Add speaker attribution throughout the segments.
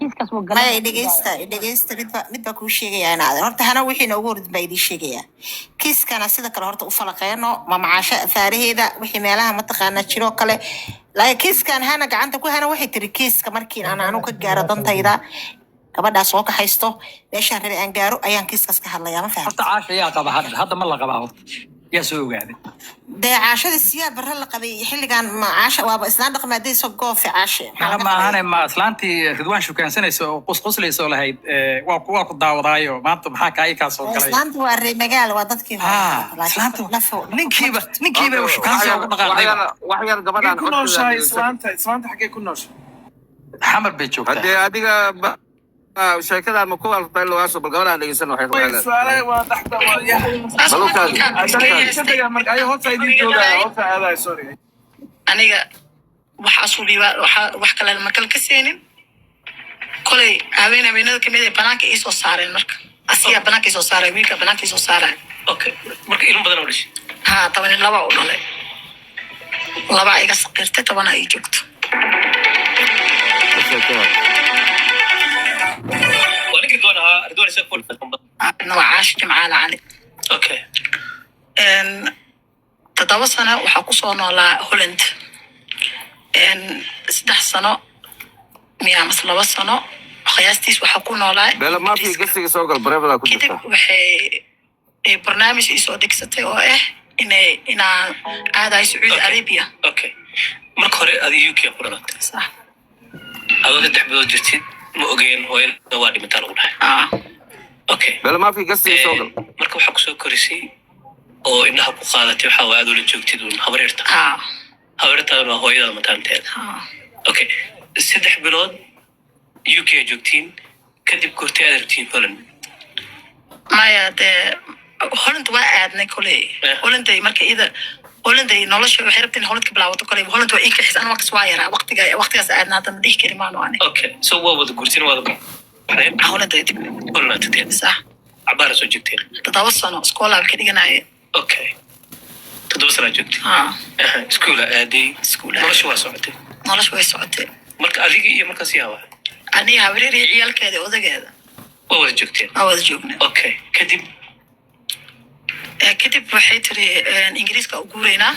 Speaker 1: kiiskas wuu
Speaker 2: ما
Speaker 1: galay
Speaker 2: dhegeysta midba kuu sheegaya inaad horta hana wixii noogu hordin baa idin sheegaya kiiskana sida kale horta u falaqeyno ma macaasha faaraheeda wixii meelaha mataqaana jiro kale laakiin kiiskan hana gacanta ku hana waxay tiri kiiska markii aan anu ka gaaro dantayda gabadhaas soo kaxaysto meeshaan rabi aan gaaro ayaan kiiskas ka hadlayaa ma fahamta
Speaker 3: horta caasha yaa qaba hadda ma la qabaa horta yaa soo ogaaday
Speaker 2: dee caashada siyaad barra la qabay xilligan ma caasha waaba islaan dhaqmaadey soo goofe caashe
Speaker 3: ma ahane ma islaantii ridwaan shukaansanaysa oo qusquslaysa oo lahayd waa ku daawadaayo maanta maxaa kaa ii kaa soo galay
Speaker 2: islaanta waa reer magaal waa dadkii
Speaker 3: ninkiiba shukaansiga ugu dhaqaaqay
Speaker 4: wax yar gabadhan
Speaker 5: ku nooshahay islaanta xaggee ku nooshahay
Speaker 3: xamar bay joogtaa
Speaker 4: hadee adiga sheekadan ma ku alfay loo soo balgabadaan dhegeysan waxay
Speaker 5: way su'aalaha waa dhaxda
Speaker 6: aniga waxa suubiba wax kale ma kala ka seenin kolay habeenada kamid ah banaanka ii soo saareen marka asiga banaanka ii soo saaray wiilka banaanka ii soo saaray
Speaker 3: okay marka ilmo badan oo dhashay
Speaker 6: ha 12 u dhalay laba iga saqirtay 10 ay joogto أنا وعاش جمعة علي.
Speaker 3: أوكي.
Speaker 6: إن تدور سنة وحقصنا على هولند. إن 6 سنة مية مثلا وسنة خياستيس وحقونا على.
Speaker 4: بلا ما في قصة سوق البريفة لا كنت.
Speaker 6: كده وحي برنامج يسودك ستة إن هذا سعود عربية.
Speaker 3: أوكي. مرك هري هذه يوكي قرنات.
Speaker 6: صح.
Speaker 3: هذا تحبه جرتين مؤجين وين نوادي متالون. Okay.
Speaker 4: بلا ما في قصة سوق.
Speaker 3: marka waxa ku soo korisay oo inaha ku qaadatay waxa waad u joogtid habareerta. Habareerta waa hooyada mataanteed. Okay. 3 bilood UK joogtiin kadib goortay adartiin Holland.
Speaker 6: Maya de Holland waa aadnay kulay. Holland ay markay ida Holland ay nolosha waxay rabteen Holland ka bilaawato kulay Holland waa ii ka xisaan waqti soo yara waqtigaas aadna hadda dhig karimaan waani.
Speaker 3: Okay. So waa wada goortiin wada
Speaker 6: Holland ay
Speaker 3: Holland tadeen.
Speaker 6: صح.
Speaker 3: عبارة سو جبتين.
Speaker 6: تتوصلوا سكولا بكده جناية.
Speaker 3: أوكي. تتوصل جبتين. سكولا أدي.
Speaker 6: سكولا.
Speaker 3: ولا شو سعودي.
Speaker 6: ولا شو سعودي.
Speaker 3: مرك أديك مركز سياوة.
Speaker 6: أنا هوري عيال كده وده كده.
Speaker 3: أول جبتين.
Speaker 6: أول جبنا.
Speaker 3: أوكي. كدب.
Speaker 6: كدب بحيثري إنجليز كأقولينا.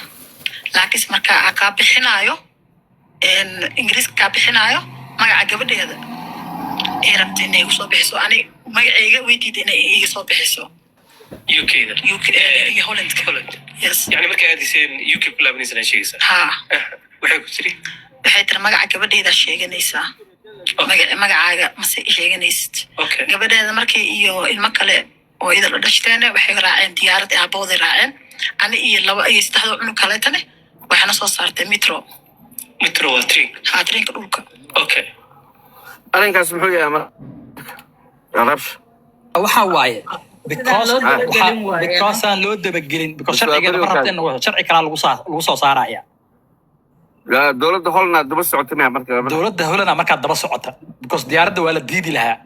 Speaker 6: لكن مركا عقاب حنايو. إنجليز عقاب حنايو. ما عقب ده هذا. ربت إني وصل بحسوا أنا ما عيجا ويدي إني يصل بحسوا
Speaker 3: UK ده
Speaker 6: UK هولند
Speaker 3: يس يعني مركز هذه سين UK كلها بنسنا شيء صح وحيد كتير
Speaker 6: بحيث ما عقب ده الشيء جنيسا ما عاجا مسي شيء جنيست قبل ده مركز المكلة وإذا لو دشتنا بحيث راعين ديارة أبوذ راعين أنا لو يستحضر عنو كلاتنا وإحنا صارت مترو ترين كلوكا
Speaker 3: أوكي
Speaker 4: أنا كاس محوية ما عرفش
Speaker 3: waxa waaye because aan loo dabagelin because sharciga ma rabteen sharci kala lagu soo saaraya
Speaker 4: la dawladda holna daba socotay marka
Speaker 3: dawladda holna marka daba socota because diyaaradda waa la diidi lahaa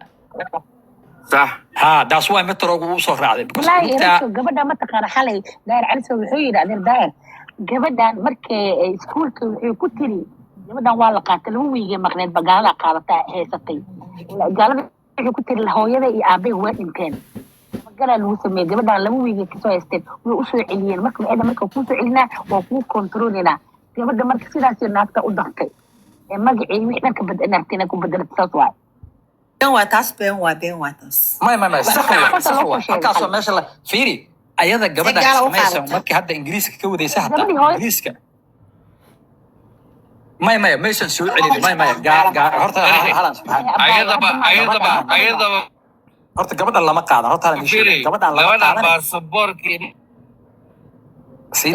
Speaker 4: صح
Speaker 3: ha daas waa metrogu uu soo raacday
Speaker 1: because gabadha ma taqaan xalay daayir caliso wuxuu yiraahday daayir gabadhan markay iskuulka wuxuu ku tiri gabadhan waa la qaatay lagu wiigay maqneed bagaalada qaadata heysatay gaalada wuxuu ku tiri hooyada iyo aabe waa dhinteen magala lagu sameeyay gabadhan lagu wiigay ka soo heysteen way u soo celiyeen marka ku soo celinaa waa ku kontroolina gabadha marka sidaas naagta u dhaqtay magacii wixii dhanka badanaagtina ku bedelay saas waay
Speaker 2: been waa taas
Speaker 3: ما صح halkaas meesha la fiiri ayada gabadha sameeysan markii hadda ingiriiska ka wadaysa hadda ingiriiska ما ماشي سوي علي ما horta
Speaker 4: ayadaba
Speaker 3: horta gabadhan lama qaado horta gabadhan lama qaado
Speaker 4: baasaboorkii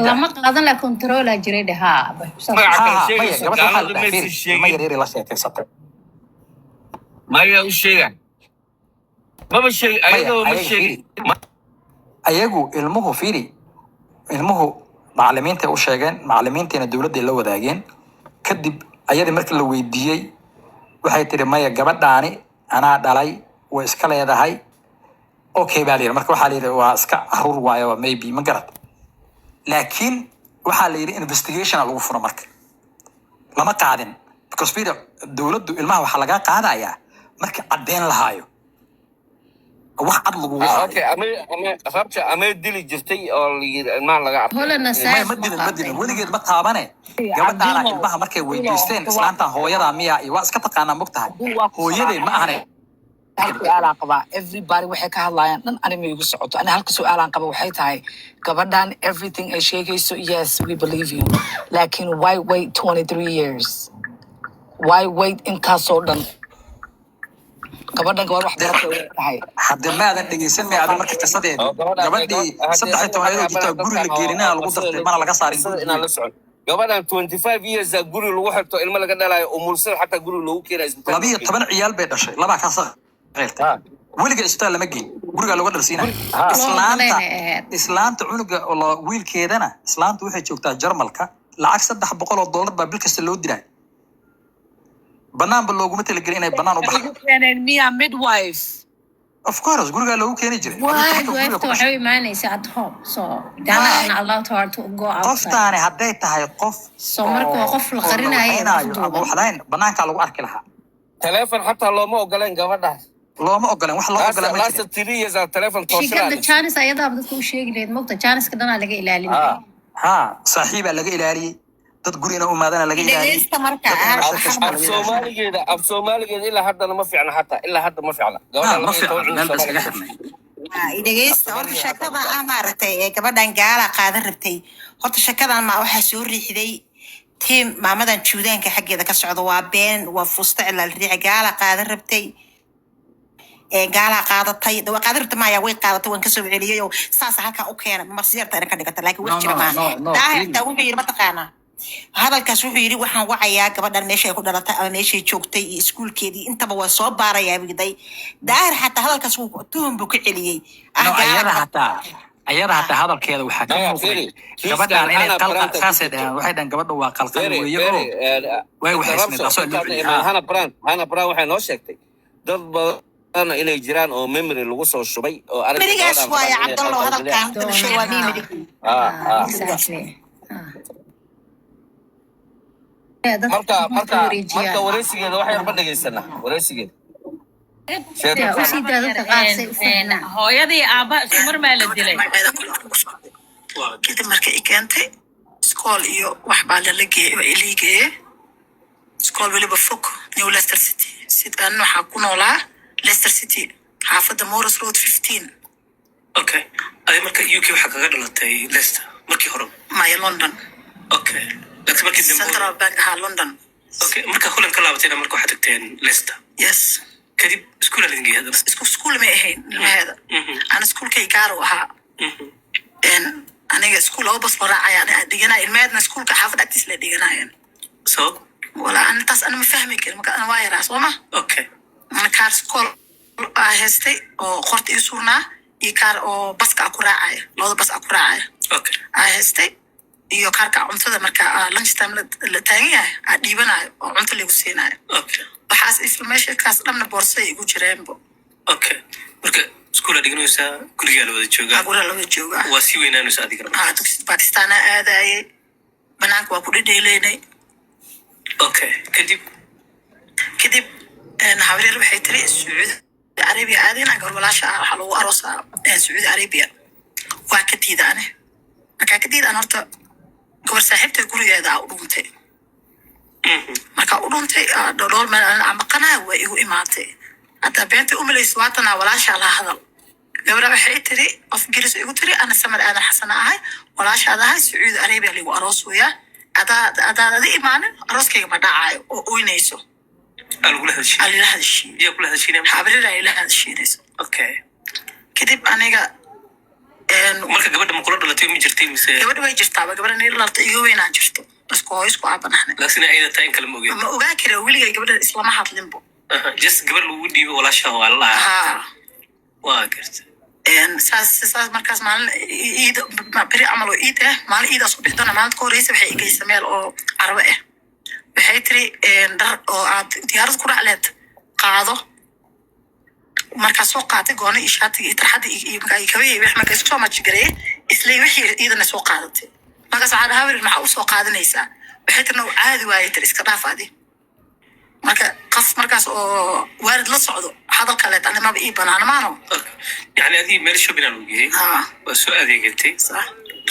Speaker 1: lama qaadan la control jiray dhaha
Speaker 3: ma yareeri la sheekaysatay
Speaker 4: maya u sheegan maba sheeg ayadoo ma sheeg
Speaker 3: ayagu ilmuhu macallimiinta u sheegeen macallimiinteena dawladda la wadaageen kadib ayada markii la weydiiyay waxay tiri maya gabadhaani anaa dhalay way iska leedahay okay baa leeyahay marka waxa leeyahay waa iska arur waayo maybe ma garad laakiin waxa leeyahay investigation lagu furo marka lama qaadin because dawladdu ilmaha waxa laga qaadayaa marka caddeyn lahaayo wax cad lagu waayo
Speaker 4: okay rabta ama dili jirtay oo ilmaha laga arkay
Speaker 3: ma dilin weligeed ma taabane gabadhaana ilmaha markay weydiisteen islaanta hooyada miya iyo waa iska taqaanaa mogtahay hooyadee ma ahane
Speaker 7: su'aalaan qabaa everybody waxay ka hadlayaan dhan anima igu socoto ani halka su'aalaan qaba waxay tahay gabadhan everything ay sheegayso yes we believe you laakiin why wait 23 years why wait intaasoo dhan gabadhan gabar wax baratay way tahay
Speaker 3: hadda maadan dhegeysan may adan marka qisadeeda gabadhii 13 jirta guri la geerinaa lagu dartay mana laga saarin
Speaker 4: inaan la socon gabadhan 25 years guri lagu xirto ilmo laga dhalayo umulsada xataa guri lagu keenay isbitaal 12 ciyaal bay dhashay laba ka saaqeyrta weliga isbitaal lama geeyo guriga lagu dhalsiinay islaanta cunuga oo wiilkeedana islaanta waxay joogtaa Jarmalka lacag $300 baa bil kasta loo diray banaan ba looguma talagelin inay banaan u baxdo
Speaker 7: miya midwife
Speaker 3: of course guriga lagu keeni jiray
Speaker 8: waxay imaanaysaa at home so dana in allowed her to go outside
Speaker 3: qoftaani hadday tahay qof
Speaker 8: so marka qof la qarinayo
Speaker 3: waxlaan banaanka lagu arki lahaa
Speaker 4: telefoon xataa looma ogoleen gabadhaas
Speaker 3: looma ogoleen wax loo ogoleen ma
Speaker 4: jiro tiri yeesa telefoon
Speaker 8: shirkadda Chance ayada dadku u sheegi leed mogta Chance ka dana laga ilaalinay
Speaker 3: saaxiiba laga ilaaliyay dad gurina u maadana laga ilaaliyay
Speaker 4: Soomaaligeeda ilaa hadda ma fiicna xataa ilaa hadda ma fiicna
Speaker 3: gabadha ma fiicna meel iskaga xirnay
Speaker 2: dhegeysta horta shakada maaragtay ee gabadhan gaala qaadan rabtay horta shakadan ma waxa soo riixday team maamadan juudaanka xaggeeda ka socdo waa been waa fusta ilaa riix gaala qaadan rabtay gaala qaadatay dawa qaadan rabtay ma way qaadatay waan ka soo celiyay oo saas halka u keenay marsiyarta ka dhigata laakiin wax jira ma daahirta wuxuu yiri ma taqaanaa hadalkaas wuxuu yiri waxaan wacayaa gabadhan meesha ay ku dhalatay ama meesha ay joogtay iyo iskuulkeedii intaba waa soo baarayaa biday daahir xataa hadalkaas uu tuhum buu ka celiyay
Speaker 3: ayada hataa hadalkeeda waxaa ka muuqday gabadhan inay qalqan saasay dhahaan waxay dhahan gabadha waa qalqan weeye oo way waxaysnay taasoo
Speaker 4: hana brand waxay noo sheegtay dad badan inay jiraan oo memory lagu soo shubay oo
Speaker 2: arigaas waaya cabdallah hadalkan shay waa memory
Speaker 4: marka wareysigeeda wax yarba dhegeysanaa wareysigeeda
Speaker 9: hooyadii aabba isku mar maa la dilay
Speaker 6: kadib marka i keentay iskool iyo wax baa lala geeye iskool weliba fog new Leicester City sidaan waxaa ku noolaa Leicester City xaafadda Morris Road 15
Speaker 10: okay adi marka UK waxaa kaga dhalatay Leicester markii hore
Speaker 6: maya London
Speaker 10: okay laakiin markii dambe
Speaker 6: Central Bank London
Speaker 10: okay marka Holland ka laabatayna marka waxaad tagteen Leicester
Speaker 6: yes
Speaker 10: kadib iskuul aad geeyay hadda
Speaker 6: iskuul ma ahayn ilmaheeda aan iskuulkay gaar u ahaa aniga iskuul oo bas waraacay aan dhiganay ilmaheedna iskuulka xaafad agtiis la dhiganayeen
Speaker 10: so
Speaker 6: wala antaas ana ma fahmi karin marka ana waa yaraa sooma
Speaker 10: okay
Speaker 6: ana kaar iskool haystay oo qorta ii sugnaa iyo kaar oo baska ku raacaya labada bas ku raacaya
Speaker 10: okay
Speaker 6: haystay iyo kaarka cuntada marka lunch time la taagan yahay dhiibanayo oo cunto lagu siinayo
Speaker 10: okay
Speaker 6: waxaas information kaas dhamna boorsay igu jireenbo
Speaker 10: okay marka iskuul dhiganaysa guriga la wada joogaa waa si weynaanaysa adiga
Speaker 6: dugsi Pakistan aadayay banaanka waa ku dhidheeleynay
Speaker 10: okay kadib
Speaker 6: hawreer waxay tiri Saudi Arabia aadayna gabar walaasha waxa lagu aroosaa Saudi Arabia waa ka diidane marka ka diidan horta gabar saaxiibta gurigeeda u dhuntay marka u dhuntay dhool meel aan maqanaa way igu imaatay hadda beenta umalayso waatana walaasha la hadal gabadha waxay tiri of giris igu tiri ana samar aadan xasan ahay walaashaada ahay Saudi Arabia lagu aroosooyaa ada imaanin arooskayga ma dhacaayo oo oynayso
Speaker 10: alula hadashii
Speaker 6: habrila ila hadashiinayso
Speaker 10: okay
Speaker 6: kadib aniga
Speaker 10: marka gabadha ma kula dhalatay ma jirtay mise
Speaker 6: gabadha way jirtaa gabadha in la iga weynaa jirto isku aabanaxna
Speaker 10: laakiin ayda taan kala ma ogeyn
Speaker 6: ma ogaa kara wiliga gabadha islama hadlinbo
Speaker 10: just gabar lagu dhiibo walaasha waa la waa garta
Speaker 6: saas markaas maalin iid beri camal oo iid maalin iidaas u bixdana maalinta ka horeysa waxay igeysa meel oo carbo waxay tiri dhar oo aad diyaarad ku racleed qaado markaas soo qaatay gooni iyo shaatiga iyo tarxadda iyo kabayay wax markaas soo majigareeyay isla wixii iidana soo qaadatay markaas waxaa dhahaa maxaa u soo qaadanaysaa waxay tirna caadi waayay tir iska dhaaf adi marka qof markaas oo waalid la socdo hadal kale tan ma ii banaan maano
Speaker 10: يعني هذه مال شوبين الوجيه وسؤال ذيك
Speaker 6: صح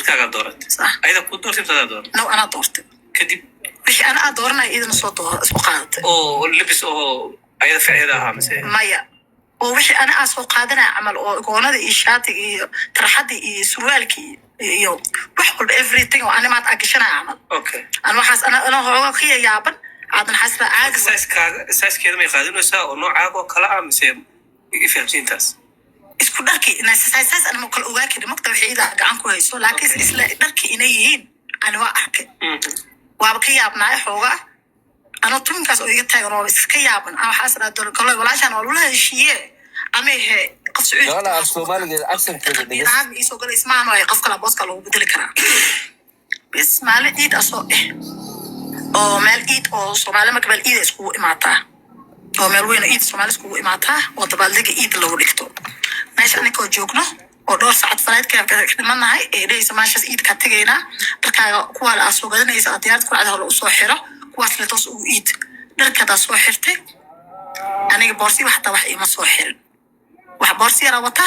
Speaker 10: كذا دورت
Speaker 6: صح
Speaker 10: أيضا كنت دورت بتاع دور
Speaker 6: لو انا دورت
Speaker 10: كدي
Speaker 6: مش انا دورنا اذا صوت اسقاط
Speaker 10: أو لبس أو أيضا فعلها مثلا
Speaker 6: مايا ومش انا اسقاطنا عمل او كونada iyo shaatiga iyo tarxadii iyo surwaalkii iyo wax walba everything oo ana maad agashanaa camal
Speaker 10: okay
Speaker 6: ana waxaas ana hooga khiyaaban aadan xasra caag
Speaker 10: ساس كذا ما يقادون وسا أو نوع عاق وكلام مثلا يفهمين تاس
Speaker 6: isku dharki inaas ana ma kala ogaa karin magta wixii ida gacan ku hayso laakiin isla dharki inay yihiin ana waa arkay waaba ka yaabnaa xooga ana tuminkaas oo iga taagan oo iska yaaban ama waxaas raadol kale walaashan oo la heshiiye ama he qof Sacuudi
Speaker 4: لا Soomaaliga accent kale dhigas
Speaker 6: aan isoo galay ismaan oo qof kala boos kala ugu bedeli karaa bis maalin iid asoo oo meel iid oo Soomaali ma kabal iid isku imaataa oo meel weyn iid Soomaali isku imaataa oo dabaaldega iid lagu dhigto meesha anigoo joogno oo dhowr saacad falaadka ka dhimanahay ee dhaysa maashas iid ka tagayna dharkaaga kuwa la soo gadanaysa diyaarad ku cadaha loo soo xiro kuwaas la toos ugu iid dharkada soo xirtay aniga boorsi waxta wax ima soo xirin wax boorsi yara wata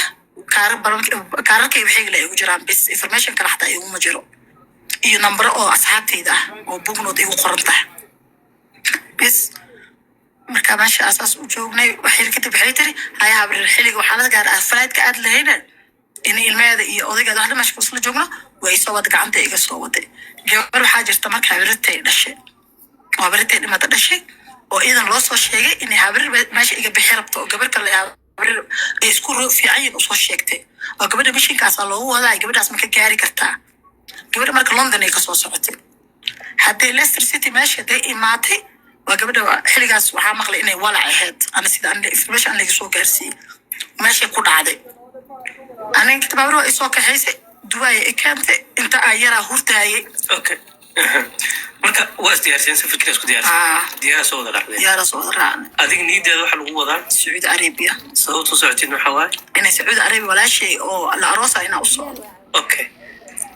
Speaker 6: kaararkay wixii la igu jiraan bis information kala xataa igu ma jiro iyo number oo asxaabtayda oo bugnood igu qoran tahay bis marka meesha asaas u joognay waxay kadib waxay tiri hayaa habar xilliga waxaa la gaar ah falaadka aad lahayna in ilmeeda iyo odaygeeda wax meesha isla joogno way soo wada gacanta iga soo waday gabar waxaa jirta marka habirtay dhashay habirtay dhimata dhashay oo idan loo soo sheegay in habir meesha iga bixi rabto oo gabar kale habir isku fiican u soo sheegtay oo gabadha mishinkaas loogu wadaa gabadhaas ma ka gaari kartaa gabadha marka London ay ka soo socotay haddii Leicester City meesha day imaatay waa gabadha xilligaas waxaa maqlay inay walac ahayd ana sida aan information laga soo gaarsiiyay meesha ku dhacday أنا كنت بعمره إسوق حيس دواي كانت أنت أيرا هرتاي
Speaker 10: okay marka waas diyaarsan safarkiina isku diyaarsan diyaar soo wada raacday
Speaker 6: diyaar soo wada raacday
Speaker 10: adiga niideeda waxa lagu wadaa
Speaker 6: Saudi Arabia
Speaker 10: sababtu socotin waxa waay
Speaker 6: inay Saudi Arabia wala shay oo la aroosa ina u soo
Speaker 10: okay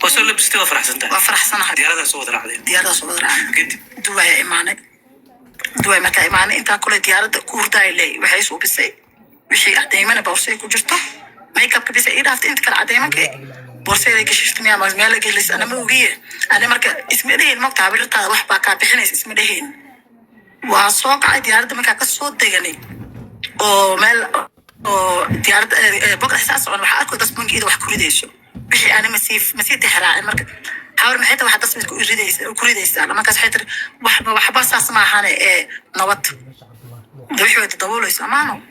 Speaker 10: wasoo labistay waa faraxsantahay
Speaker 6: waa faraxsanahay
Speaker 10: diyaarada soo wada raacday
Speaker 6: diyaarada soo wada raacday kadib duwaay imaanay duwaay marka imaanay inta kale diyaarada ku hurtaay leey waxay soo bisay wixii adeemana bawsay ku jirto makeup ka bisay idafta inta kala adeemanka بورسيلي كشفتني أما زميلة جلس أنا موجية أنا مركز اسمي لهين ما بتعبير تا واحد بقى بحنيس اسمي لهين وصوق عادي هذا ما كان صوت دجاني أو مال أو ديار بقى إحساس أنا بحكي ده اسمه كده وحكي ديشو بحي أنا مسيف تحرق مركز حاول من حتى واحد اسمه كوريديس أنا ما كان حيتر واحد بس أسمع هنا نوت ده بحي يتطور يسمعنا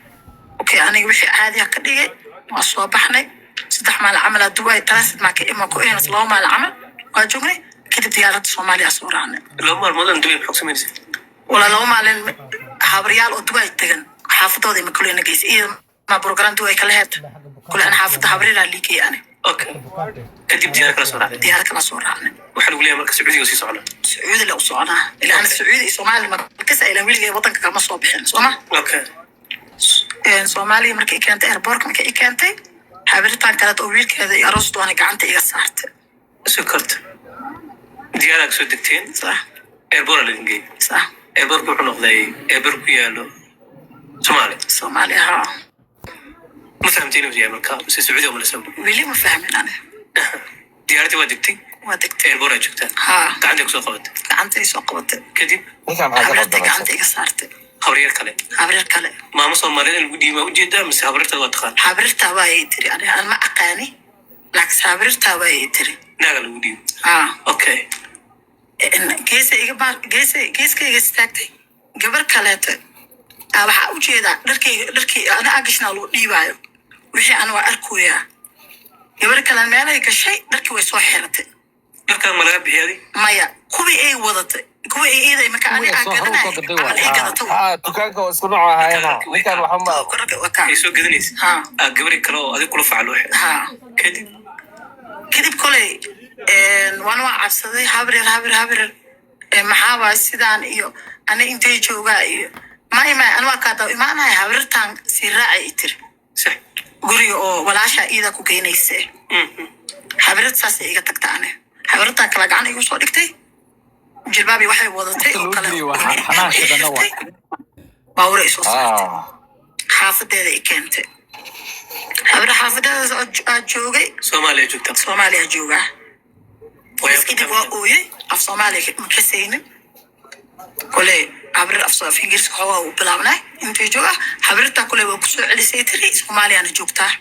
Speaker 6: أوكي أنا بحي عادي هكذا وصوبحني صدق مع العمل دواي ترى معك إما كوين صلاة مع العمل واجوني كده ديارة الصومالية صورانة
Speaker 10: لو ما المدن دواي بحكم ميرسي
Speaker 6: ولا لو ما لين حابريال أو دواي تجن حافظة ذي مكلين جيس إيه ما بروجرام دواي كلهات كل أنا حافظة حابريال اللي كي أنا
Speaker 10: أوكي كده ديارة كلا صورانة
Speaker 6: ديارة كلا صورانة
Speaker 10: وحنا نقول لها مركز سعودي وسي صعنا
Speaker 6: سعودي لو صعنا إلا أنا سعودي صومالي مركز إلى ويلي وطن كما صوبحين صوما
Speaker 10: أوكي
Speaker 6: صومالي مركز كانت إيربورك مركز كانت حبيبتان كانت أويل كذا يرصد وأنا قعنت إيه صارت
Speaker 10: سكرت ديالك سودكتين
Speaker 6: صح
Speaker 10: إيربور اللي نجي
Speaker 6: صح
Speaker 10: إيربور كوحنا قضي إيربور كيالو
Speaker 6: سومالي ها
Speaker 10: ما فهمتيني وزي أمريكا بس السعودية ولا سوي
Speaker 6: ويلي ما فاهمين أنا
Speaker 10: ديارتي ودكتي إيربور أجوكتها
Speaker 6: ها
Speaker 10: عندك سوقت
Speaker 6: قعنتي سوقت
Speaker 10: كذب
Speaker 6: حبيبتك قعنتي قصرت
Speaker 10: خبرير كله
Speaker 6: خبرير كله
Speaker 10: ما مصر مرينا الودي ما وجده بس خبرتها واتخان
Speaker 6: خبرتها واي تري أنا ما أقاني لكن خبرتها واي تري
Speaker 10: ناقل الودي أوكي
Speaker 6: إن جيس كي استاكتي قبل كلاته waxa u jeeda dharkii ana agishna loo dhiibayo wixii aan waa arkuya gabar kale meel ay gashay dharkii way soo xiratay
Speaker 10: dharka ma laga bixiyay
Speaker 6: maya kuwi ay wadatay kuwi ay eeday marka aan garanay
Speaker 4: dukaanka oo isku nooc ahayna ninkan waxa
Speaker 10: ay soo gadanaysa gabar kale oo adig kula faclo
Speaker 6: kadib kale waan waa cabsaday habreer maxaa waa sidaan iyo ana intay joogaa iyo ما أنا كذا ما أنا حاولتان سراعي تر
Speaker 10: صح
Speaker 6: قولي أو ولا شيء إذا كوجينيسه حاولت ساسي إيجا تكتانه حاولتان كلا جاني يوصل لكتي jilbaabi waxay wadatay oo kale
Speaker 3: xanaasha dhanna waa
Speaker 6: baawra isoo saartay xaafadeeda i keentay habra xaafadeeda aad joogay Soomaaliya joogaa kadib waa ooyey af Soomaaliya ma kasaynin kole habra af Ingiriiska xoogaa u bilaabnay intay joogaa habrta kole waa kusoo celisay tiri Soomaaliyana joogtaa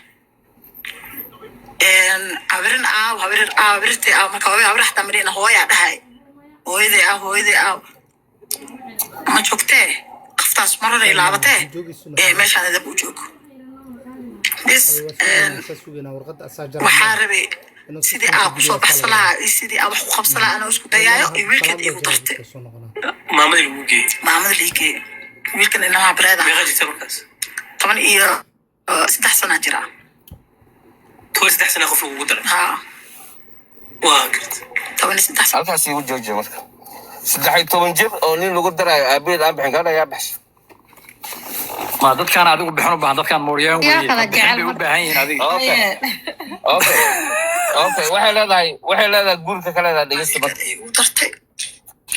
Speaker 6: habrirtay marka habra xataa marina hooyaa dhahay hooyadii ma joogtee qaftaas maroray laabatee meeshaan adab u joogo bis waxaa rabay sidii aa kusoo baxsan lahaa iyo sidii aa wax ku qabsan lahaa anoo isku dayaayo iyo wiilkeed igu dartay maamada liigee wiilkan inamaa bareeda 13 sana jira
Speaker 10: 13 sana qof ugu daray waa garta
Speaker 6: 13 sana
Speaker 4: halkaas igu joojiye marka 13 jir oo nin lagu darayo aabeed aan bixin gaadha yaa baxshay
Speaker 3: ma dadkaan adigu bixin u baahan dadkaan mooriyaan weeye waxay u baahan yihiin adiga
Speaker 4: okay waxay leedahay guurka kale la dhigista marka
Speaker 6: igu dartay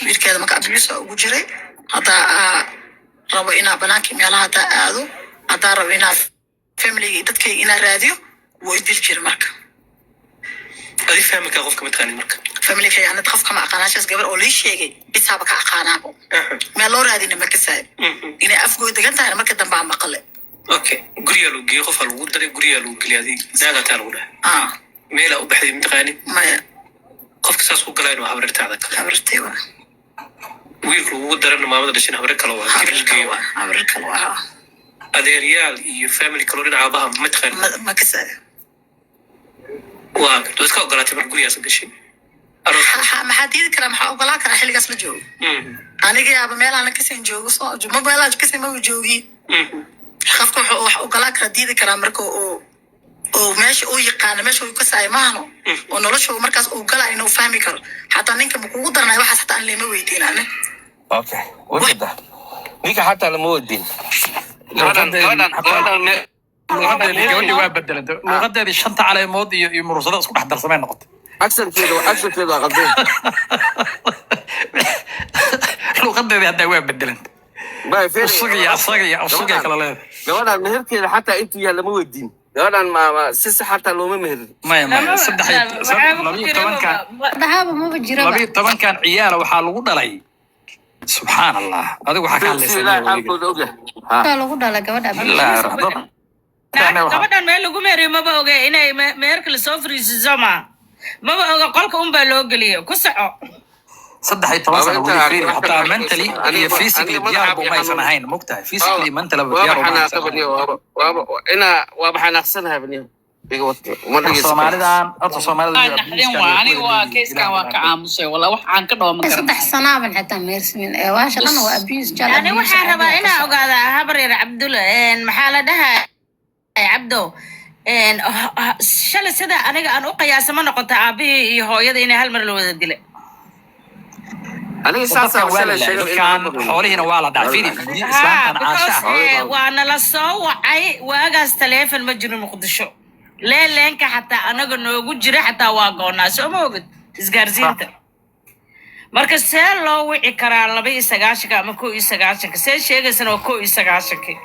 Speaker 6: wiilkeeda marka abiyuusa ugu jiray haddaa rabo inaa banaankii meelaha haddaa aado haddaa rabo inaa familiga iyo dadkayga inaa raadiyo wuu idil jira marka
Speaker 10: adi familka qofka mataqaani marka
Speaker 6: familiga anad qofka ma aqaanaashaas gabar oo lii sheegay bisaaba ka aqaanaabo meel loo raadina ma kasaay inay afgooy degan tahay marka dambe aan maqle
Speaker 10: okay guriga lagu geeyo qofka lagu daray guriga lagu geliyay daaga taa lagu dhahay meela u baxday mataqaani
Speaker 6: maya
Speaker 10: qofka saas ku galayno habrartaada kale
Speaker 6: habrartay waa
Speaker 10: wiilku ugu daran maamada dhashin habrar kale waa
Speaker 6: habrar kale waa
Speaker 10: adeeryaal iyo family kale dhinaca aabaha mataqaani
Speaker 6: ma kasaay
Speaker 10: waa dadka ogolaatay mar gurigaas gashay
Speaker 6: maxaa diidi karaa maxaa ogolaa karaa xilligaas la joogo aniga yaaba meelaana kasan joogo soo ma meelaha kasan ma joogi qofka wuxuu wax ogolaa karaa diidi karaa marka oo meesha uu yaqaano meesha uu ka saay maahno oo nolosha markaas uu galaa inuu fahmi karo xataa ninka ma kugu darnay waxaas xataa aan leema weydiinane
Speaker 4: okay wajida ninka xataa lama weydiin
Speaker 3: gabadhi waa bedelantay luuqadeedii 5 caleemood iyo murursada isku dhex darsamay noqotay
Speaker 4: aksankeeda qalbeen
Speaker 3: luuqadeedii hadda waa bedelantay usugiya kala leedahay
Speaker 4: gabadhan meherkeeda xataa intuu yaa lama weydiin gabadhan si sax xataa looma meherin
Speaker 3: maya 12 ciyaala waxaa lagu dhalay subxaan allah adigu waxaa ka hadlaysaa
Speaker 8: lagu dhalay gabadha
Speaker 9: gabadhan meel lagu meeriyo maba oge inay meherka lasoo fariisiso maba oga qolka unbaa loo geliyo ku soco
Speaker 3: 13 sano weli fiiri hataa mentally iyo physically diyaar buu maysan ahayn mogtahay physically mentally diyaar buu maysan
Speaker 4: waa baxanaaqsanahay baniyo
Speaker 3: Soomaalidan horta Soomaalida
Speaker 7: aniga waa keeskan waa ka aamusay wala waxaan ka dhaw ma garan
Speaker 8: 3 sanaaban xataa meersimin waa shaqana waa abuse jala
Speaker 9: ani waxaan rabaa inaan ogaada habareer Cabdulla maxaa la dhahaa Cabdo shalay sida aniga aan u qiyaasama noqota aabihii iyo hooyada inay hal mar la wada dilay
Speaker 4: aniga saasa wala
Speaker 3: kan xoolihiina waa la dhaafin islaamkan caasha
Speaker 9: waana la soo wacay waagaas taleefon ma jiro Muqdisho leeleenka xataa anaga noogu jira xataa waa goonaa soo ma ogid isgaarsiinta marka see loo wici karaa 29 ama 19 see sheegaysana waa 19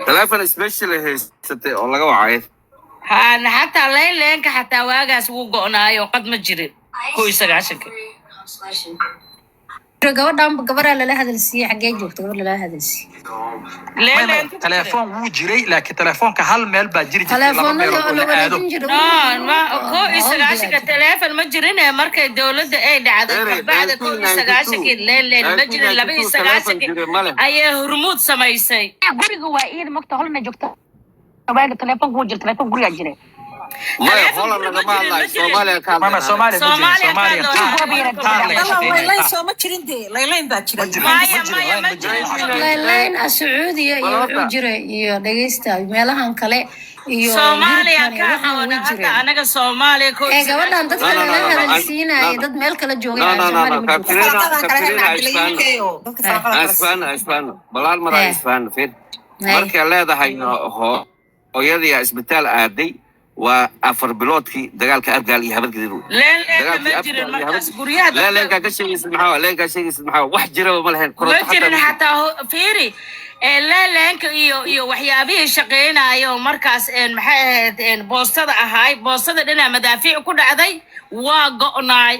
Speaker 4: تلفون سبيشال هيستي ولا قواعد
Speaker 9: ها حتى ليلeenka xataa waagaas wuu go'naayo qad ma jirin 19
Speaker 8: gabadhan gabadha la hadalsiiyay xagee joogto gabadha la hadalsiiyay
Speaker 3: telefoon wuu jiray laakiin telefoonka hal meel baa jiri jirtay laba meel oo la aado
Speaker 9: ma ko isagaashka telefoon ma jirin markay dawladda ay dhacday baad ko isagaashka leeleen ma jirin 29 ayay hormuud samaysay
Speaker 1: guriga waa in magta holna joogto waaga telefoonku wuu jiray telefoon guriga jiray
Speaker 4: ما يقول لنا ما الله Soomaaliya ka
Speaker 3: mama Soomaaliya
Speaker 7: laylayn soo ma jirin de laylayn baa jiray
Speaker 8: laylayn Sacuudiya iyo wuxuu jiray iyo dhageysta meelahan kale iyo
Speaker 9: Soomaaliya ka hada anaga Soomaaliya ko
Speaker 8: gabadhan dadka la hadalsiinay dad meel kala joogay
Speaker 4: Soomaaliya balaal maraa Isfaan fiir markii leedahay hooyadii isbitaal aaday وافر بلوتكي دقالك ارجع لي هبل قديرو
Speaker 9: leen ma jirin markaas guryaha
Speaker 4: لا لين كان كشيء يسمعه لين كان شيء يسمعه واحد جرى ما لهن
Speaker 9: ma jirin xataa fiiri leeleenka iyo waxyaabihii shaqeynayo markaas maxay ahayd boostada ahaay boostada dhinaca madaafiic ku dhacday waa go'naay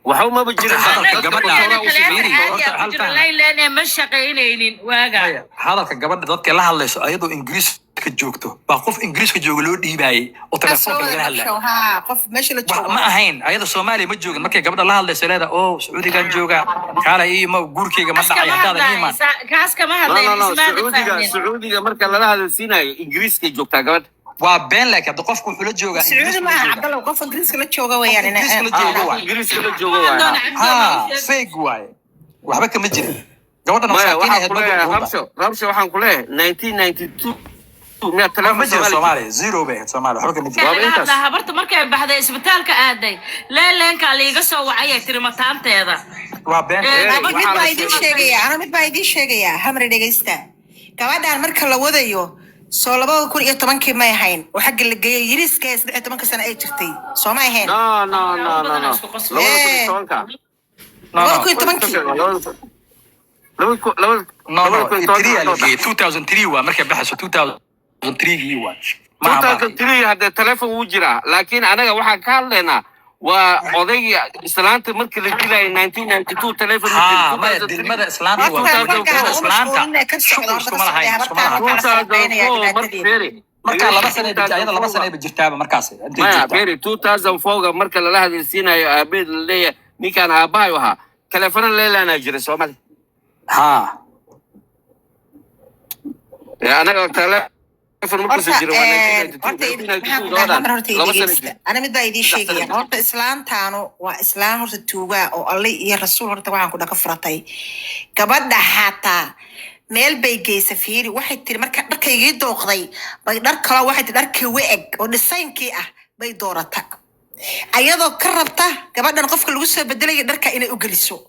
Speaker 4: waxaa ma bajiro
Speaker 9: leeleen ma shaqeynaynin waaga
Speaker 3: hadalka gabadha dadka la hadlayso ayadoo ingiriiska joogto baa qof ingiriiska jooga loo dhiibayay oo telefoonka laga hadlayo
Speaker 2: qof meesha la joogo
Speaker 3: ma ahayn ayada Soomaaliya ma joogin markay gabadha la hadlayso leeda oo Sacuudigan jooga kala iyo ma guurkeyga ma dhacay hadda niman
Speaker 9: kaas kama hadlaynin
Speaker 4: Sacuudiga marka la hadalsiinayo ingiriiska joogta gabadha
Speaker 3: waa been laakiin hadda qofku wuxuu la joogaa
Speaker 2: Sacuudi ma Cabdallah qof ingiriiska la jooga weeyaan
Speaker 4: ingiriiska la jooga waa
Speaker 3: fake way waxba kama jirin gabadhan
Speaker 4: rabsho waxaan ku leeyahay 1992 ma telefoon
Speaker 3: Soomaaliya zero bay Soomaaliya waxba kama jirin
Speaker 9: habarta markay baxday isbitaalka aaday leeleenka liiga soo wacay tirimataanteeda
Speaker 3: waa been
Speaker 2: mid baa idin sheegaya hamri dhageysta gabadhan marka la wadayo soo 2010 ma ahayn oo xagga la geeyay yiriska 17 sano ay jirtay soo ma ahayn
Speaker 3: no 2003 waa markay baxayso 2003 waa
Speaker 4: 2003 hadda telefoon wuu jiraa laakiin anaga waxaan ka hadlaynaa waa odayga islaanta markii la dilay 1992 telefoon
Speaker 3: ma dilmada islaanta marka laba sano ay jirtaaba markaas
Speaker 4: 2004 marka la hadalsiinayo aabeed la leeyahay ninkan aabahay waxa telefoon leelana jira Soomaali anaga
Speaker 2: أنا متى يدي شيء يعني هرت إسلام تانو وإسلام هرت توجا أو الله يا رسول هرت وعن كذا كفرتاي كبدا حتى ميل بيجي سفير واحد تري مركا يجي قضي بيدار كلا واحد تدار كويق ونسين كي بيدورته أيضا كربته كبدا نقف كل جزء بدله يدار كإنه أجلسه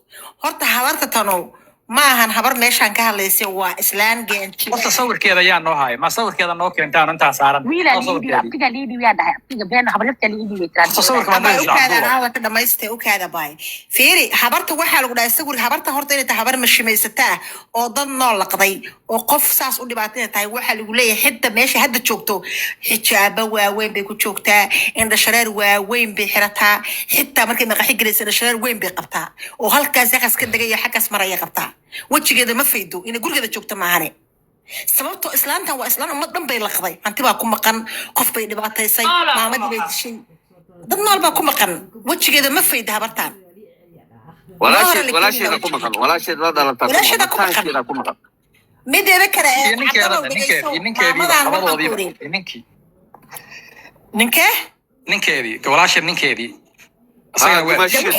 Speaker 2: هرت حوارت تانو ما هن خبر ماشان كهاليسي waa islaan geenti
Speaker 3: horta sawirkeeda ayaa noo haay ma sawirkeeda noo keentaan inta saaran
Speaker 1: abtiga liidi yaa dhahay abtiga been habarta liidi way taan
Speaker 3: sawirka ma
Speaker 2: wada dhamaystay u kaada baay fiiri habarta waxa lagu dhahay sawir habarta horta inay tahay habar mashiimaysata oo dad nool laqday oo qof saas u dhibaatay tahay waxa lagu leeyahay xidda meesha hadda joogto xijaaba waaweyn bay ku joogtaa indha shareer waaweyn bay xirataa xitaa markay maqaxi galaysa shareer weyn bay qabtaa oo halkaas yaqas ka dagay xaqas maraya qabtaa wajigeeda ma faydo in gurigeeda joogto maahane sababtoo islaantan waa islaan umad dhan bay laqday hanti baa ku maqan qof bay dhibaataysay maamadii bay dishay dad nool baa ku maqan wajigeeda ma faydo habartaan
Speaker 4: walaasheeda ku maqan
Speaker 2: mideeda kale
Speaker 3: ninkeedii walaasheed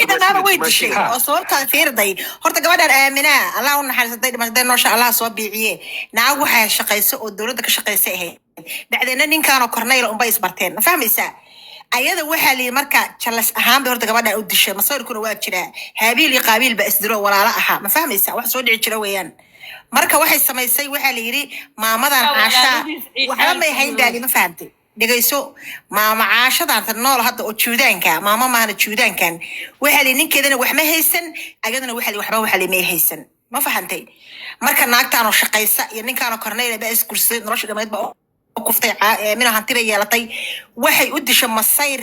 Speaker 2: dhammaaba way dishay oo sababtaa fiirday horta gabadhan aaminaa allah u naxariisatay dhimatay noosha allah soo biiciye naag waxaa shaqayso oo dowladda ka shaqaysa ahayd dhacdeena ninkaanoo korneyl unbay isbarteen ma fahmaysaa ayada waxaa liyi marka jalas ahaan bay horta gabadhan u dishay masawirkuna waa jiraa haabiil iyo qaabiil ba isdiro walaalo ahaa ma fahmaysaa wax soo dhici jira weeyaan marka waxay samaysay waxaa la yidhi maamadan caashaa waxba may hayn baali ma fahamtay dhegayso maama caashadan nool hadda oo juudaanka maama maana juudaankan waxa li ninkeedana wax ma haysan ayadana waxa li waxba waxa li ma haysan ma fahantay marka naagtaan oo shaqaysa iyo ninkaan oo korneyl ba iskursi nolosha dhameed ba kuftay mina hanti bay yeelatay waxay u dishay masayr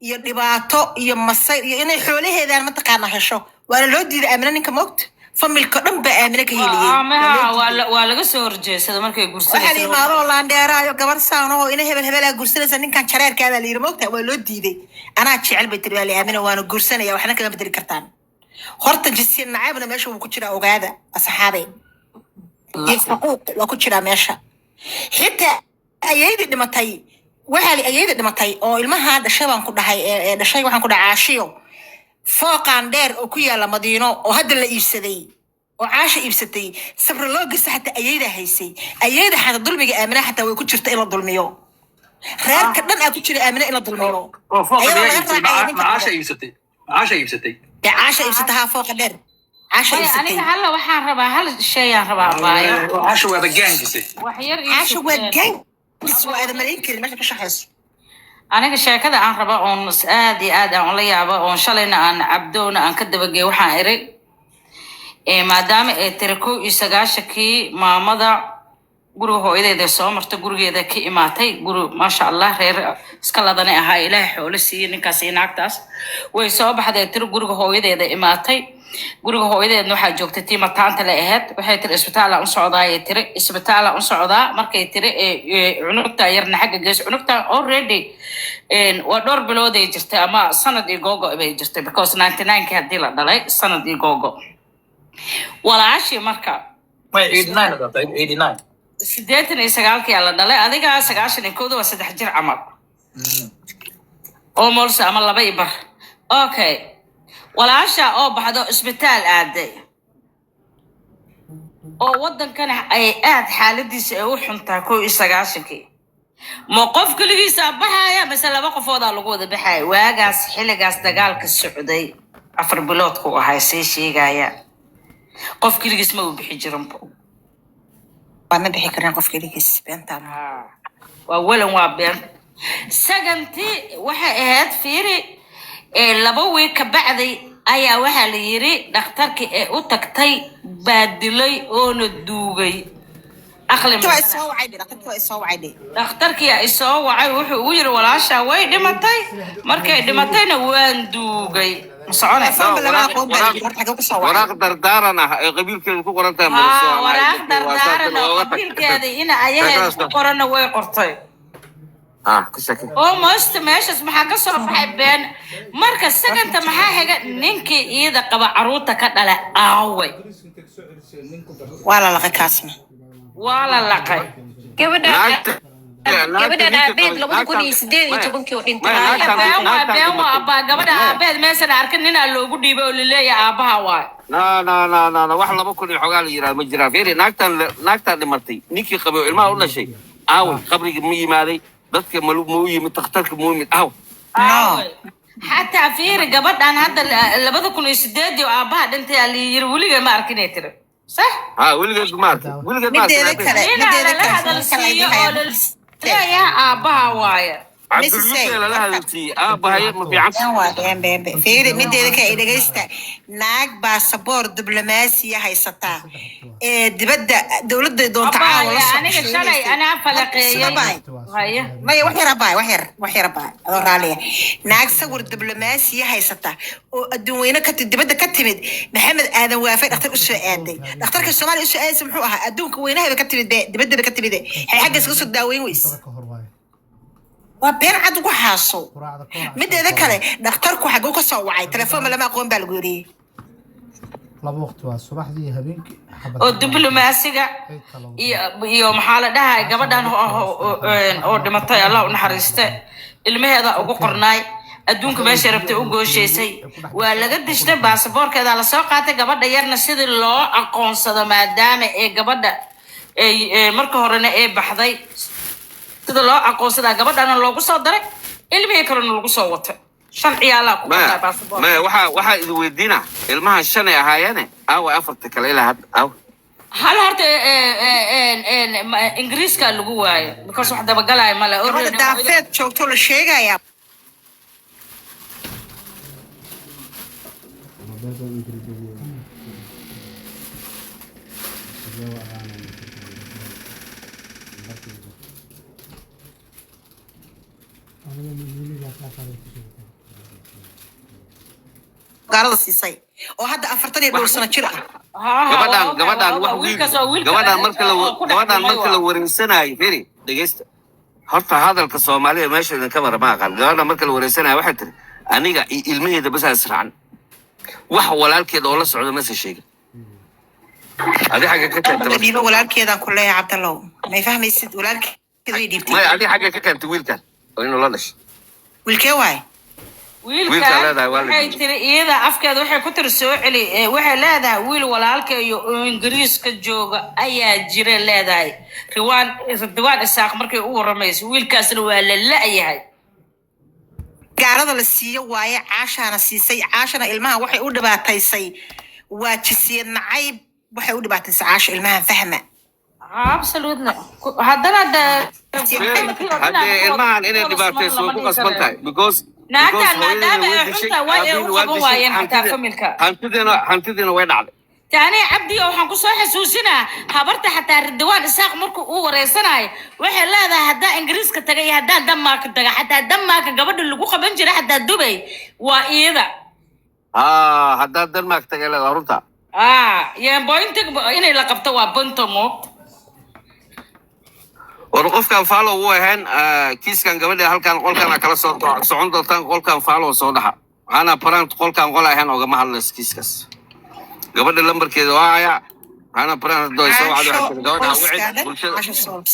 Speaker 2: iyo dhibaato iyo masayr iyo inay xoolaheedaan ma taqaana hesho waana loo diiday aamina ninka moogta familka dhan ba aamina ka heliyay
Speaker 9: waa laga soo horjeesada markay gursanayso
Speaker 2: waxa la maaro laandheeraayo gabar saan oo ina hebel gursanaysa ninkan jareerkaada la yiri moogta waa loo diiday anaa jecel bay tiri wali aamina waana gursanaya waxna kaga bedeli kartaan horta jisiin nacaybna meesha uu ku jira ogaada asxaabay yifquuq waa ku jira meesha xitaa ayaydi dhimatay waxa li ayaydi dhimatay oo ilmaha dhashay baan ku dhahay ee dhashay waxaan ku dhahay caashiyo fooqan dheer oo ku yaala Madiino oo hadda la iibsaday oo caasha iibsatay sabrologis xataa ayayda haysay ayayda xada dulmiga aamina xataa way ku jirta in la dulmiyo reerka dhan aad ku jira aamina in la dulmiyo
Speaker 3: oo fooqa caasha iibsatay caasha iibsatay
Speaker 2: ha fooqa dheer caasha iibsatay
Speaker 9: aniga hal waxaan rabaa hal shay aan rabaa baayo
Speaker 3: caasha waa gaangise
Speaker 9: wax yar
Speaker 2: caasha waa gaang waa ada malayn karin meesha ka shaqeyso
Speaker 9: aniga sheekada aan raba oon aad iyo aad aan la yaaba oon shalayna aan cabdowna aan ka dabagey waxaan iri maadaama ay tiri 91 maamada guriga hooyadeeda soo marta gurigeeda ka imaatay guri maasha allah reer iska ladana ahaa ilaahay xoolo siiyey ninkaas iyo naagtaas way soo baxday tiri guriga hooyadeeda imaatay guriga hooyadeedna waxaa joogtay tii mataanta la ahayd waxay tiri isbitaal aan u socdaa ay tiri isbitaal aan u socdaa markay tiri cunugta yarna xagga gees cunugta already waa dhowr bilood ay jirtay ama sanad iyo googo bay jirtay because 99 haddii la dhalay sanad iyo googo walaashii marka
Speaker 3: 89
Speaker 9: 89 la dhalay adiga 91 waa 3 jir camal almost ama 2 ibar okay walaasha oo baxdo isbitaal aaday oo wadankana ay aad xaaladiisa ay u xuntaa 91 ma qof kaligiisa baxaya mise 2 qofooda lagu wada baxay waagaas xilligaas dagaalka socday 4 bilood ku ahay sii sheegaya qof kaligiis ma u bixi jirin
Speaker 2: ما بحكي كنا قف كذي كيس بنتام
Speaker 9: وأولاً وابين سجنتي وحقيقة فيري لبوي كبعدي أي واحد يري دكتورك أوتكتي بدلي أون الدوغي أخلي
Speaker 2: تو إسوا عادي دكتور إسوا عادي
Speaker 9: دكتورك يا إسوا وعي وير ولا شوي دمتي مركي دمتي نوان دوغي
Speaker 4: waraaq dardaarana qabiilkeeda ku qoran tahay
Speaker 9: waraaq dardaarana qabiilkeeda ina ayaheed ku qorana way qortay almost meeshas maxaa ka soo baxay been marka saganta maxaa xiga ninkii iyada qaba caruurta ka dhala aaway
Speaker 2: waa la laqay kaasna
Speaker 9: waa la laqay
Speaker 8: gabadha aabeed 2018 oo dhintay
Speaker 9: been waa abaa gabadha aabeed meeshan arkin nin loogu dhiibay oo leeyahay aabaha waa
Speaker 4: na wax 2,000 xogaa la yiraahdo ma jira fiiri naagtan dhimatay ninkii qabay ilmaha u dhashay aaway qabriga ma yimaaday dadka ma u yimid takhtarka ma u yimid
Speaker 9: حتى فيري gabadhan hadda 2008 oo aabaha dhintay la yiri waliga ma arkinay tiri صح
Speaker 4: waligeed ma arkin
Speaker 2: mideeda kale
Speaker 9: يا aabaha waaya
Speaker 2: فيري مدير كي دغيستا ناق باسبور دبلوماسي هيستا دبدا دولده دون تعاون
Speaker 9: انا شلي انا فلقيه
Speaker 2: هيا ما وحير باي وحير باي راليه ناق صور دبلوماسي هيستا ادوينه دبدا كتمد محمد ادم وافق دكتور اسو ادي دكتورك الصومالي اسو ادي سمحو اها ادونك وينها كتمد دبدا كتمد هي حق اسو داوين ويس وبين عاد وحاسو مدة ذكره دكتورك حقوق صوعي تلفون لما أقوم بالجوري
Speaker 11: لما وقت الصباح دي هبينك
Speaker 9: الدبلوماسية يوم حالة ده قبضان أو دمتي الله ونحرسته المهذا أو قرناي أدونك ما شربت أوجو شيء ولا قد اشتري باسبور كذا على ساقته قبض يرنا سيد الله أقون صدمة دام قبض مركورنا بحذي sida loo aqoonsadaa gabadhana loogu soo daray ilmihi kalena lagu soo wato 5 ciyaala ku qaaday baasaboor
Speaker 4: waxa idin weydiina ilmaha 5 ay ahaayeen aw afarta kale ilaa had aw
Speaker 9: hal horta ingiriiska lagu waayo because wax daba galay mala
Speaker 2: oo daafeed joogto la sheegaya قارض السيسي وهذا أفرتني بورسنا جرا
Speaker 4: gabadhan marka la wareysanayo firi dhageysta horta hadalka Soomaaliya meesha idin ka mara ma aqaan gabadhan marka la wareysanayo waxay tiri aniga ilmaheeda bas asraan wax walaalkeed oo la socdo ma sheegin adi xaga ka tagtay
Speaker 2: diiba walaalkeeda kulay Cabdallah ma fahmaysid walaalkeeda way dhiibtay
Speaker 4: ma adi xaga ka tagtay wiilkan oo inuu la dhashay
Speaker 2: wiilkee waay
Speaker 9: waxay tiri iyada afkeeda waxay ku tiri soo celi waxay leedahay wiil walaalka iyo ingiriiska jooga ayaa jira leedahay riwaan isaaq markay u waramayso wiilkaasna waa la la'yahay
Speaker 2: gaarada la siiyo waaye caashana siisay caashana ilmaha waxay u dhibaataysay waa jisiyad nacayb waxay u dhibaataysay caasha ilmaha fahma
Speaker 9: absolutely haddana
Speaker 4: haddee ilmahan inay dhibaatayso way ku qasban tahay because
Speaker 9: naagtan maadaama ay xunta way u qaban waayeen xataa familka
Speaker 4: hantidiina way dhacday
Speaker 9: tani cabdi waxaan ku soo xasuusinaa habarta xataa ridwaan isaaq markuu uu wareysanayo waxay leedahay haddaa ingiriiska tagay iyo haddaa Denmark taga xataa Denmark gabadha lagu qaban jiray xataa Dubai waa iyada
Speaker 4: haddaa Denmark tagay leedahay runta
Speaker 9: yaan bointig inay la qabto waa bonto mood
Speaker 4: war qofkan follow uu ahaan kiiskan gabadha halkan qolkan kala soo socon doontaan qolkan follow soo dhaxa ana parent qolkan qol ahaan oga ma hadlays kiiskas gabadha lambarkeeda waa aya ana parent doo soo wacdo gabadha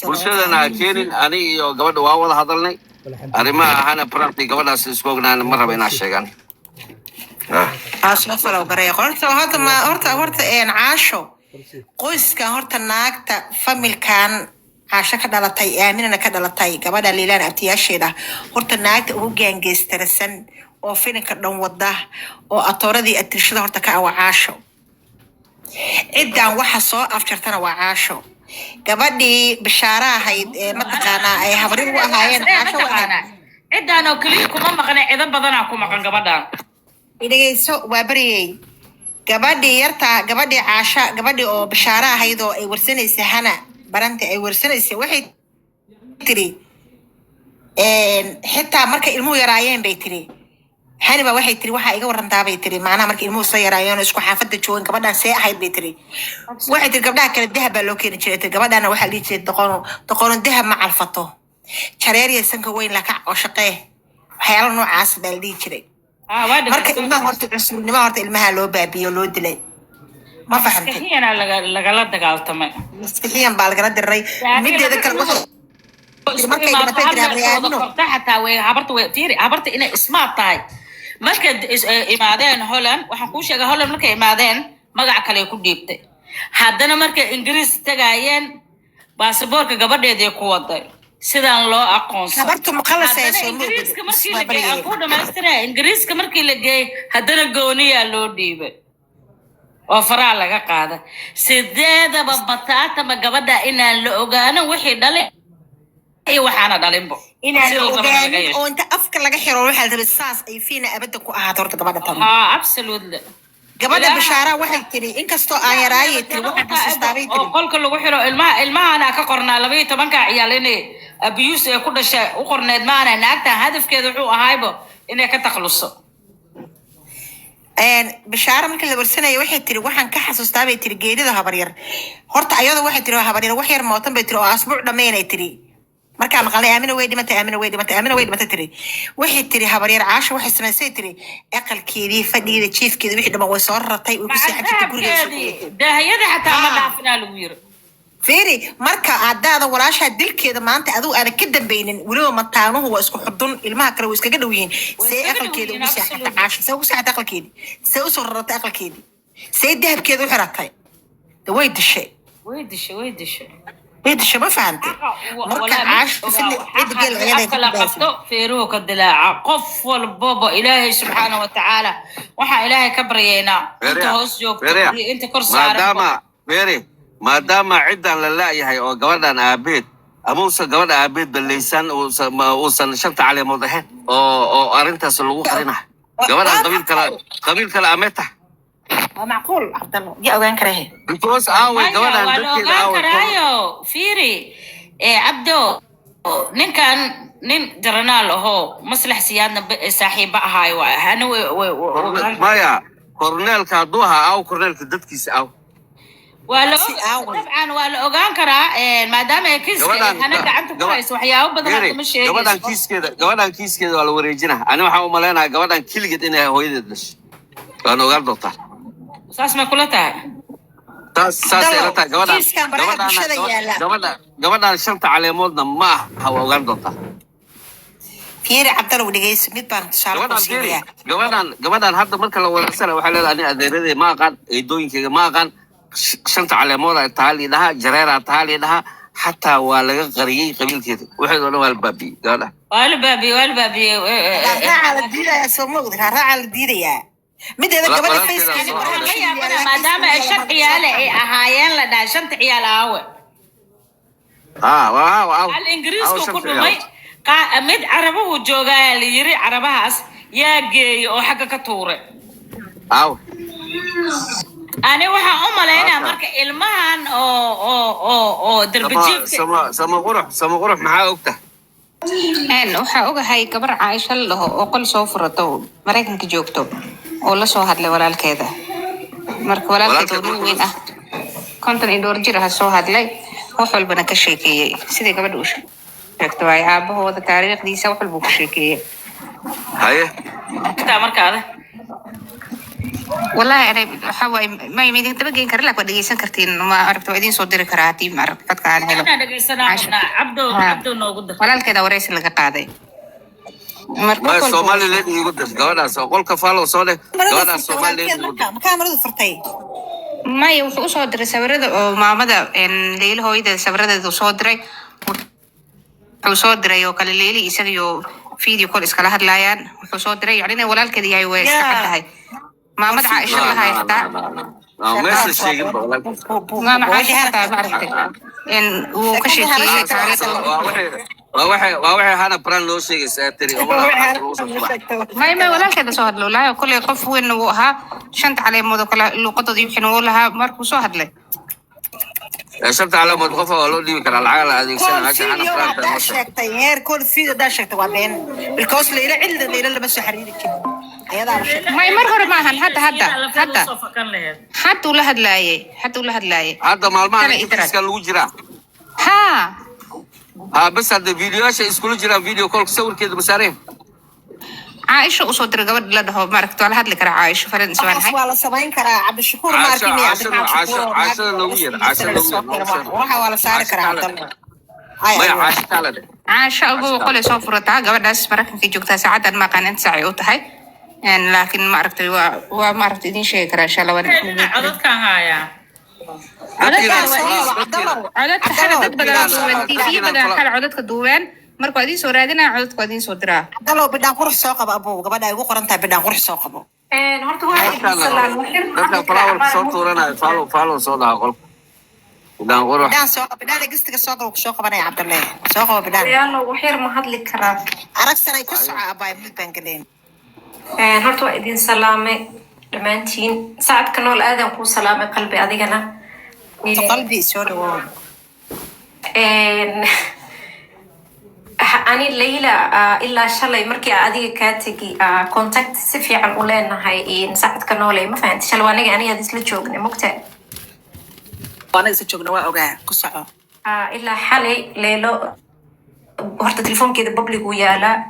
Speaker 4: bulshadana keenin ani iyo gabadha waa wada hadalnay arrimaha ana parent gabadhaas isku ognaan ma raba inaan sheegan
Speaker 2: asma follow garay horta een caasho qoyska horta naagta familkan عاشا كدلا تاي آمنة كدلا تاي كبدا ليلان أبتياشيدا هرت ناقد هو جانجسترسن أو فين كدلا وضح أو أطوردي الترشيد هرت كأو عاشو إدان وحصو أفترتنا وعاشو كبدي بشارة هاي متقانا أي هبرين وهاين عاشو
Speaker 9: إدان أو كليكم ما قنا إذا بدناكم ما كان كبدا
Speaker 2: إذا يسوع وبري كبدي يرتا كبدي عاشا كبدي أو بشارة هاي ذو أي ورسنة سهنا برانتي أي ورسنة واحد تري حتى مركي المو يرايين بيتري هاني واحد تري واحد يجور رندا بيتري معنا مركي المو سيرايين اسكو حافظة شوين كبدا سياحة بيتري واحد القبدا كان الذهب لو كان شريت القبدا أنا واحد ليش تقولون الذهب مع الفطو شريري السنك وين لك عشقيه حيال نوع عاصب اللي شري مركي المها هرت عسل ما هرت المها لو بابي ولو دلي ما فهمت
Speaker 9: هي أنا لقلت قالت ما
Speaker 2: مستحيل بالقرد الري مدي ذكر واحد
Speaker 9: markay xataa way habarta inay ismaad tahay markay imaadeen Holland waxaan ku sheegay Holland markay imaadeen magac kale ku dhiibtay haddana markay Ingiriis tagayeen baasaboorka gabadheedii ku waday sidaan loo aqoonsan
Speaker 2: habartu maqalasay
Speaker 9: Ingiriiska markii la geeyay ku dhamaystiray Ingiriiska markii la geeyay haddana gooniya loo dhiibay oo faraa laga qaaday sideedaba bataata ma gabadha inaan la ogaano wixii dhalay أي وحنا دالينبو
Speaker 2: إن الأوغان أو أنت أفكر لك حلو روح على البساس أي فينا أبدا كو أهاتورت قبادة تاني
Speaker 9: absolutely
Speaker 2: قبادة بشارة واحد تري إنك استو آية راية تري واحد تستاوي تري
Speaker 9: قول كل وحيرو الماء أنا كقرنا لبي تبانك عياليني أبيوس كل شيء وقرنا الماء أنا ناكتا هدف كذا هو هايبو إنك تخلصه
Speaker 2: بشارة من كل برسنة واحد تري واحد كحس استاوي تري جيدي ده هبرير هرت أيضا واحد تري هبرير واحد موطن بتري أسبوع دمين تري marka maqalay aamina way dhimata tiri wixii tiri habaryar caasho waxay samaysay tiri aqalkeedii fadhigeeda chiefkeeda wixii dhama way soo rartay way ku seexatay gurigeeda
Speaker 9: daahiyada xataa ma dhaafina lagu yiri
Speaker 2: fiiri marka aadaada walaasha dilkeeda maanta aduu aad ka dambaynin waliba mataanuhu waa isku xudun ilmaha kale way iskaga dhow yihiin see aqalkeeda ugu seexatay caasho see ugu seexatay aqalkeedii see u soo rartay aqalkeedii see dahabkeeda u xiratay way dishay بيد الشباب فهمتي مركز عاش في عيد قال عيادة
Speaker 9: فيروك الدلاعة قف والبابا إلهي سبحانه وتعالى وحا إلهي كبرينا أنت هوس جوك أنت كرسي
Speaker 4: ما دام عدا لله يهي أو قوانا أبيد أموسى قوانا أبيد بالليسان وصن شرط عليه موضحين أو أرنتا سلوه قرينه قوانا قبيل كلا أميته
Speaker 2: معقول عبد الله دي اوغان كراهي
Speaker 4: بيكوز
Speaker 9: كراهيو فيري عبدو نين جرنال هو مصلح سيادنا صاحب هاي وانا
Speaker 4: مايا كورنيل كادوها او كورنيل كددكيس او
Speaker 9: طبعا ولا اوغان كرا ما دام كيس انا قعدت كويس وحياه بدل مش
Speaker 4: gabadhan kiiskeeda waa la wareejinaa ani waxaan u maleynayaa gabadhan kiligeed inay hooyadeed dhashay waan ogaan doontaa
Speaker 9: saas ma kula tahay
Speaker 4: gabadhan shanta caleemoodna ma aha waa ogaan doontaa
Speaker 2: fiiri cabdallow dhegeyso mid baan tusaale ku siinaya
Speaker 4: gabadhan hadda marka la wanaagsanay waxay leedahay ani adeeradey ma aqaan eedooyinkeyga ma aqaan shanta caleemood ay tahay lidhaha jareera tahay lidhaha xataa waa laga qariyey qabiilkeeda waxay oo dhan waa la baabiyey gabadha
Speaker 9: waa la baabiyey
Speaker 2: raaca la diidayaa soo ma ogdi raaca la diidayaa mideeda gabadha
Speaker 9: maadaama ay shan ciyaale ay ahaayeen la dhahay shanta ciyaal aawe hal ingiriiska ku dhumay mid carabuhu joogaa la yiri carabahaas yaa geeyay oo xagga ka tuuray ani waxaan u malaynaa marka ilmahan oo darbajiifka
Speaker 4: sama qurux maxaa ogta
Speaker 12: waxaa ogahay gabar Caaisha la dhaho oo qol soo furato Mareykanka joogto oo la soo hadlay walaalkeeda marka walaalkeeda uu weyn ah konton iyo dhowr jir ah soo hadlay wax walbana ka sheekeeyay sidii gabadhu u sheegto ay aabahooda taariikhdiisa wax walba ku sheekeeyay
Speaker 4: haye
Speaker 9: taa markaada
Speaker 12: والله أنا حواي ما يمدي تبقى إنكر لك ودي سكرتين ما عرفت وإدين صدر كراتي ما عرفت قد كان هلا
Speaker 9: أنا دقي سنة عبدو نوجد
Speaker 12: ولا الكذا ورئيس اللي قاعدة
Speaker 4: ما الصومالي اللي يقدس جوانا سأقول كفالو صالح جوانا الصومالي
Speaker 2: مكان مرض فرتين
Speaker 12: ما يوحو صدر سبرد ما مدى إن ليل هو إذا سبرد صدره وصدره يو كل ليلي يسوي فيديو كل إسكاله هدلايان وصدره يعني ولا الكذا يا ويس هاي ما مدى عائشة لها يحتاج ما عائشة حتى بعرفتك إن وكشي
Speaker 4: وواحد هنا بران لو شيء ساتري
Speaker 12: ما ولا كذا صهد له لا كل يقف وين وها شنت عليه موضوع كلا لقطة دي يمكن لها ماركو صهد له
Speaker 4: شنت على موضوع قفا ولو دي كلا العالم هذه السنة عشان أنا بران
Speaker 2: تغير كل فيديو ده شكت وبين بالكوس ليلة عند ليلة اللي بس حريري كده
Speaker 12: ما يمرهر معهن حتى ولا هدلاي
Speaker 4: هذا معلومات كيسكال وجرا ها بس هذا فيديو ايش اسكول جرا فيديو كول صور كده بسارين
Speaker 12: عائشة وصدر قبل لا ده ما ركتوا على هاد لك عائشة فرن سوان هاي
Speaker 2: والله سبعين كرا عبد الشكور ماركيني
Speaker 4: عشان نوير
Speaker 2: وها ولا سعر كرا عبد الله
Speaker 4: ما
Speaker 12: عائشة أبو قولي صفرتها قبل ناس مركن في جوكتا ساعات ما كانت سعيوتها هاي يعني لكن ما عرفت وما عرفت إني شيء كرا إن شاء الله
Speaker 9: عدد كان هايا
Speaker 12: عدد حالة بدل في بدل حالة عدد كدوان مركو أدين سورادنا عدد كدين سودرا
Speaker 2: دلو بدنا نروح سوق أبو قبل أيوة قرنتها بدنا نروح سوق أبو
Speaker 12: نهارتو هاي
Speaker 4: dadka flower soo tuurana follow soo daaqol بدنا نروح
Speaker 2: بدنا سوق بدنا قصتك سوق بنا يا عبد الله سوق بدنا
Speaker 12: يلا وحير ما هاد لك كرا
Speaker 2: عرفت سنة كسر أباي من بنجلين
Speaker 12: نهارتو أدين سلامة دمانتين ساعد كانوا الآدم كو سلامة قلبي أدينا
Speaker 2: قلبي سوري
Speaker 12: أنا ليلى إلا شلي مركي أديك كاتجي كونتاكت سفي عن أولنا هاي ساعد كانوا لي ما فهمت شلواني أنا هذا سلجوجني مكتئب
Speaker 2: أنا سلجوجنا وأوجع كسر
Speaker 12: إلا حالي ليلو هرت تليفون كده ببلغ ويالا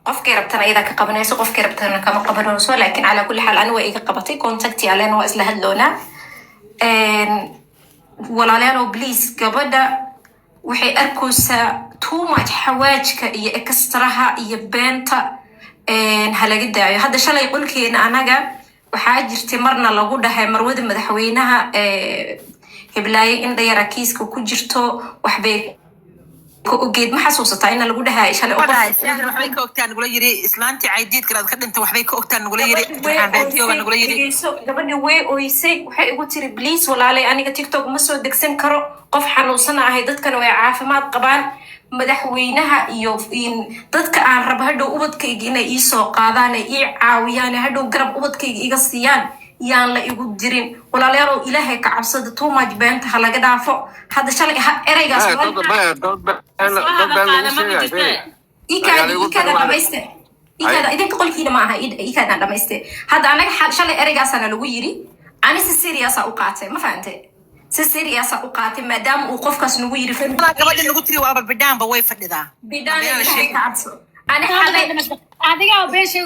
Speaker 12: qofkii rabtana iyada ka qabanayso qofkii rabtana kama qabanayso laakiin ala kulli xaal aniga iga qabatay contacti aleen waa isla hadloona walaalayaal please gabadha waxay arkaysaa too much xawaajka iyo extraha iyo beenta halaga daayo hadda shalay qolkeena anaga waxaa jirtay marna lagu dhahay marwada madaxweynaha hiblaaye in dhayara kiiska ku jirto waxbay وجد ما حسوسة إن اللي جودها إيش هلا
Speaker 2: وحبي كوكتان نقول يري إسلامتي عيديد كلا خدمت وحبي كوكتان نقول يري نقول يري
Speaker 12: قبل وي ويسي وحي قلت لي بليس ولا علي أنا تيك توك مسوا دكسن كرو قف حنوصنا هيدت كانوا يعافى ما طبعا مدحوينها يوفين ضدك عن رب هدو أبدك يجينا إيسو قاضانا عاويان هدو قرب أبدك يقصيان يان لا يقدرين ولا ليرو إلهي كعبسد توما جبنت هلا قد عفو هذا شلي إريجا إيكادا دميسته إيكادا إذا تقول كده معها إيكادا دميسته هذا أنا شلي إريجا سنة لويري أنا سيرياسا أوقاتي ما فهمت سيرياسا أوقاتي ما دام وقفك سنويري في
Speaker 2: قبل إنه قلت لي وأبا بدان بوي فددا
Speaker 12: بدان شيء كعبسو أنا حالي
Speaker 8: adiga beeshay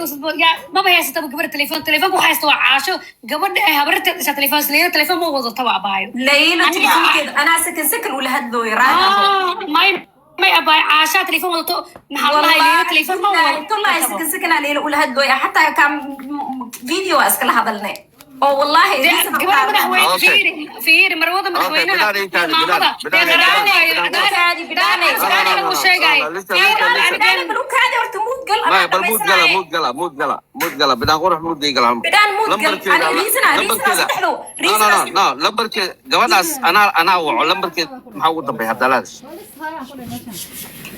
Speaker 8: ma haysto gabar telefoon ku haysto caasho gabadha ay habarta dhashay telefoon ma wadato waa baayo
Speaker 12: leeyna telefoonkeeda ana sakan wala hadlo yaraan
Speaker 8: may abay caasha telefoon wadato maxaa la leeyna telefoon ma wadato
Speaker 12: wallahi sakan leeyna wala hadlo hatta kam video iskala hadalnay oo wallahi
Speaker 8: gabadha madaxweyne fiiri marwada madaxweynaha
Speaker 4: بدان قرح مود ديغلا لمبركي غباداس انا وعو لمبركي maxaa ugu dambeeyay hadalaas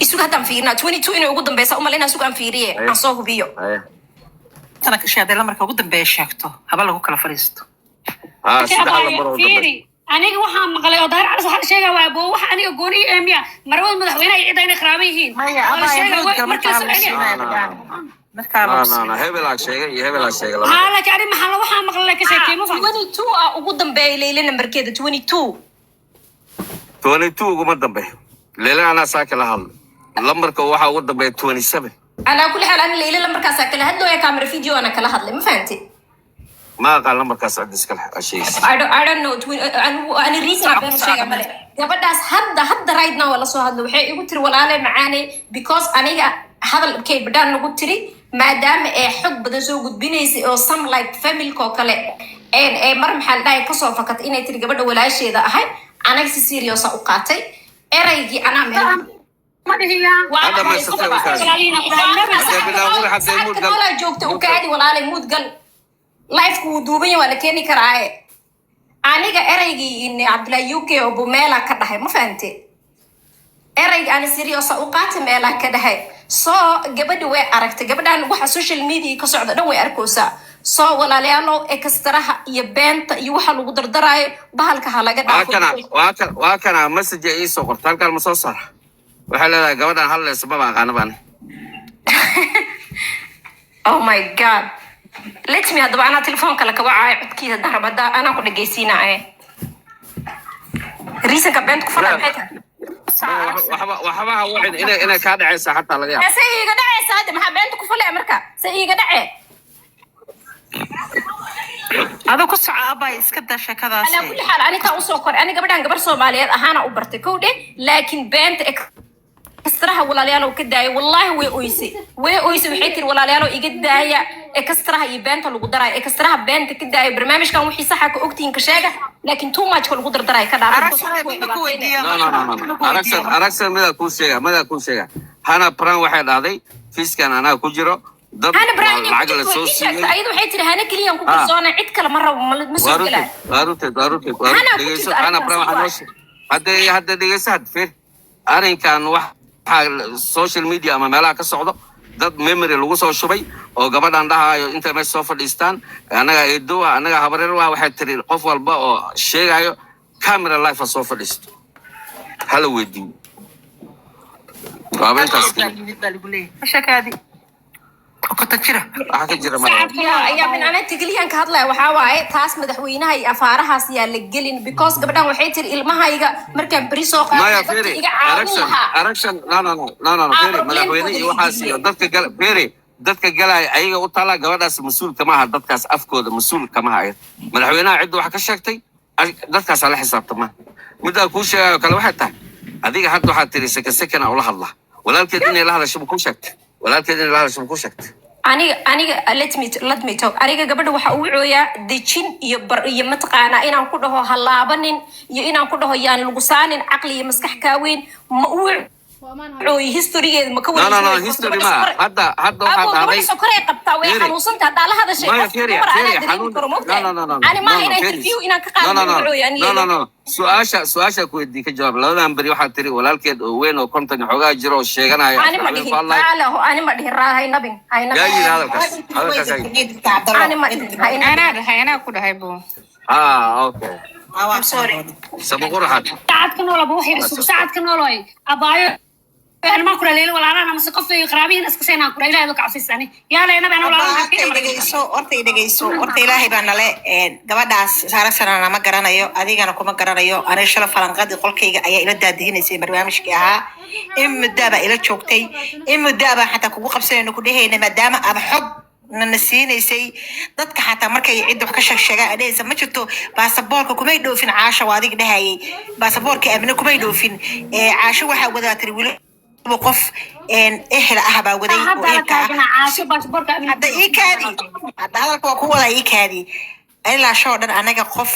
Speaker 12: isugu hadan fiirna 22 inay ugu dambeeysa uma leena isugu aan fiiriye aan soo hubiyo
Speaker 6: tana ka shaadey lamarka ugu dambeeya sheegto haba lagu kala fariisto
Speaker 8: fiiri aniga waxaan maqlay oo daar calas waxa sheegay waa boo waxa aniga gooni eemiya marwada madaxweynaha cid ayna qaraabo yihiin
Speaker 4: لا هبل شيء
Speaker 8: ها لك أنا محل وحنا مغلى كشيء مو فاهم
Speaker 12: 22 ugu dambeeyay leeyla numberkeeda
Speaker 4: 22 ugu dambeeyay leeyla ana saakala hal lambarka waxa ugu dambeeyay 27
Speaker 12: على كل حال انا ليلى لمركا ساكله هدو يا كاميرا فيديو انا كلا هدلي ما فهمتي
Speaker 4: ما قال لمركا سعد اسكل شيء
Speaker 12: I don't know انا ريسن بين شيء مالي gabadhaas hadda right now wala soo hadlo waxay igu tiri walaale macaane because aniga hadalkay badaan nagu tiri maadaama ay xog badan soo gudbinaysay oo some like family ko kale ee mar maxal dhaay ka soo fakat inay tiri gabadha walaasheeda ahay anaga si serious u qaatay eraygii ana meel
Speaker 4: هذا ما يستطيع
Speaker 12: ولا joogto u kaadi walaalay mood gal life ku duubay wala keeni karaaye aniga eraygii in Abdullahi UK oo Bumeela ka dhahay ma fahamtay erayga aan serious u qaatay meela ka dhahay soo gabadha way aragtay gabadhan waxa social media ka socda dhan way arkoosaa soo walaalayaalo extraha iyo beenta iyo waxa lagu dardaraayo bahalka ha laga dhaafo
Speaker 4: waa kana message ay soo qortay halkaan ma soo saar waxa leedahay gabadhan hal leesba baan qaanaban
Speaker 12: oh my god let me hadaba ana telefoonka la ka wacay codkiisa darabada ana ku dhageysiinaa reason ka beent ku fadhiya
Speaker 4: waxba wacid inay ka dhacaysa hatta laga yaabo
Speaker 12: sayga dhacaysa hada ma beent ku fadhiya marka sayga dhacay
Speaker 6: ado ku socda iska daa shakadaas
Speaker 12: ala kulli xaal aniga u soo kor aniga gabadhan gabar Soomaaliyeed ahaana u bartay kowdhe laakiin beent extraha walaalayaal ka daayay wallahi way ooysay waxay tir walaalayaal iga daaya extraha iyo beenta lagu daray extraha beenta ka daayay barnaamijkan wixii sax ah ka ogtiin ka sheega laakiin too much lagu dardaray ka dhaafay
Speaker 4: aragsan mid ku sheega hana pran waxay dhaaday fiiskan ana ku jiro dad lacag la soo siiyay
Speaker 12: ayadu waxay tir hana kaliya ku kalsoona cid kale ma rabo ma soo galay
Speaker 4: dhageyso hana pran hadda dhageysaad fiir arrinkan wax social media ama meelaha ka socdo dad memory lagu soo shubay oo gabadhan dhahayo inta meesha soo fadhiistaan anaga eedo anaga habareer waxay tiri qof walba oo sheegayo camera live soo fadhiisto hala weydiin waabantaas
Speaker 6: shakaadi
Speaker 4: jira
Speaker 12: ayaa min ana tigiliyan ka hadlay waxa waaye taas madaxweynaha iyo afaarahaas yaa la gelin because gabadhan waxay tiri ilmahayga markaan bari soo qaaday
Speaker 4: iga araction no firi madaxweynaha iyo waxaas iyo dadka galay ayaga u tala gabadhaas mas'uul kama aha dadkaas afkooda mas'uul kama aha madaxweynaha cid wax ka sheegtay dadkaas la xisaabtama midda ku sheegay kale waxa tahay adiga hadda waxa tiri second ula hadla walaalkeed inay la hadasho ku sheegtay walaalkeed inay la hadasho ku sheegtay
Speaker 12: aniga let me talk aniga gabadha waxa uu cooyaa dejin iyo mataqaana inaan ku dhaho halaabanin iyo inaan ku dhaho yaan lagu saanin aqli iyo maskax ka weyn ma uu cooyi historygeed ma ka weyn
Speaker 4: no history ma hadda waxa dhacday
Speaker 12: sokoray qabtaa way xanuunsanta hadda la hadashay ani ma inay interview inaan ka qaado
Speaker 4: no su'aasha ku weydiin ka jawaab labadan bari waxa tiri walaalkeed oo weyn oo konton xogaa jiro oo sheeganaya
Speaker 12: ani ma dhihin raahay nabin
Speaker 6: ana ku dhahay buu
Speaker 4: okay I'm sorry sabqurahat
Speaker 8: saacad ka nool abu waxay saacad ka nool ay abaayo أنا ما كنا ليلة ولا أنا مسقف قرابين أسكسينا كنا إلهي ذوق عفيساني يا لا أنا ولا
Speaker 2: ortay ilaahay baan nale gabadhaas saarasana ma garanayo adigana kuma garanayo ana shala falanqadi qolkayga ayaa ila daadihinaysay barnaamijkii ahaa in mudaba ila joogtay in mudaba xataa kugu qabsanayno ku dhaheeyna maadaama aad xog nasiinaysay dadka xataa markay cid wax ka sheegaan adaysa ma jirto baasaboorka kumay dhoofin caasha waa adig dhahayay baasaboorka abna kumay dhoofin caasho waxa wada tiri wili qof ehla ah baa waday oo hadda ii kaadi hadda hadalka waa ku wada ii kaadi ilaa show dhan anaga qof